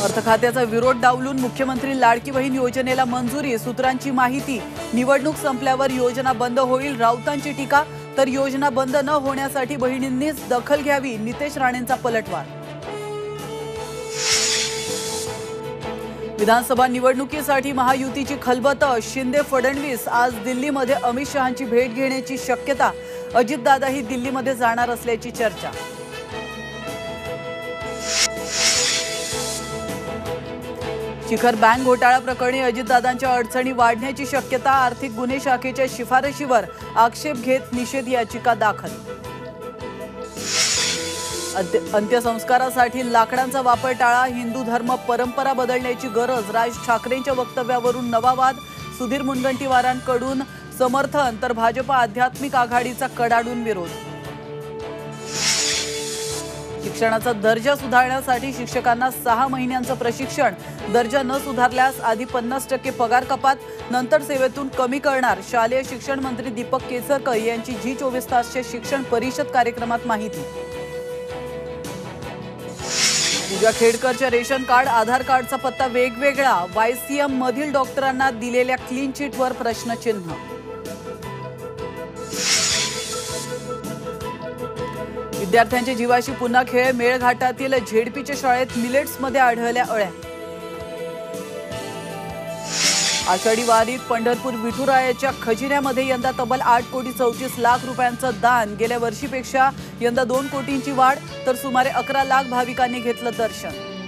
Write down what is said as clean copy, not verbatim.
अर्थ खात्याचा विरोध डावलून मुख्यमंत्री लाडकी बहीण योजनेला मंजुरी। सूत्रांची माहिती, निवडणूक संपल्यावर योजना बंद होईल। राऊतांची टीका, तर योजना बंद न होण्यासाठी बहिणींनीच दखल घ्यावी। नितेश राणेंचा पलटवार। विधानसभा निवडणुकीसाठी महायुतीची खलबत। शिंदे फडणवीस आज दिल्लीमध्ये अमित शहांची भेट घेण्याची शक्यता। अजितदादाही दिल्लीमध्ये जाणार असल्याची चर्चा। शिखर बँक घोटाळा प्रकरणी अजितदादांच्या अडचणी वाढण्याची शक्यता। आर्थिक गुन्हे शाखेच्या शिफारशीवर आक्षेप घेत निषेध याचिका दाखल। अंत्यसंस्कारासाठी लाकडांचा वापर टाळा। हिंदू धर्म परंपरा बदलण्याची गरज। राज ठाकरेंच्या वक्तव्यावरून नवा वाद। सुधीर मुनगंटीवारांकडून समर्थन, तर भाजप आध्यात्मिक आघाडीचा कडाडून विरोध। शिक्षणाचा दर्जा सुधारण्यासाठी शिक्षकांना 6 महिन्यांचं प्रशिक्षण। दर्जा न सुधारल्यास आधी 50% पगार कपात, नंतर सेवेतून कमी करणार। शालेय शिक्षण मंत्री दीपक केसरकर यांची G24 तासच्या शिक्षण परिषद कार्यक्रमात माहिती। पूजा खेडकरच्या रेशन कार्ड, आधार कार्डचा पत्ता वेगवेगळा। YCM मधील डॉक्टरांना दिलेल्या क्लीन चिटवर प्रश्नचिन्ह। विद्यार्थ्यांच्या जीवाशी पुन्हा खेळ। मेळघाटातील झेडपीच्या शाळेत मिलेट्समध्ये आढळल्या अळ्या। आषाढी वारीत पंढरपूर विठुरायाच्या खजिन्यामध्ये यंदा तब्बल 8,34,00,000 रुपयांचं दान। गेल्या वर्षीपेक्षा यंदा 2 कोटींची वाढ, तर सुमारे 11 लाख भाविकांनी घेतलं दर्शन।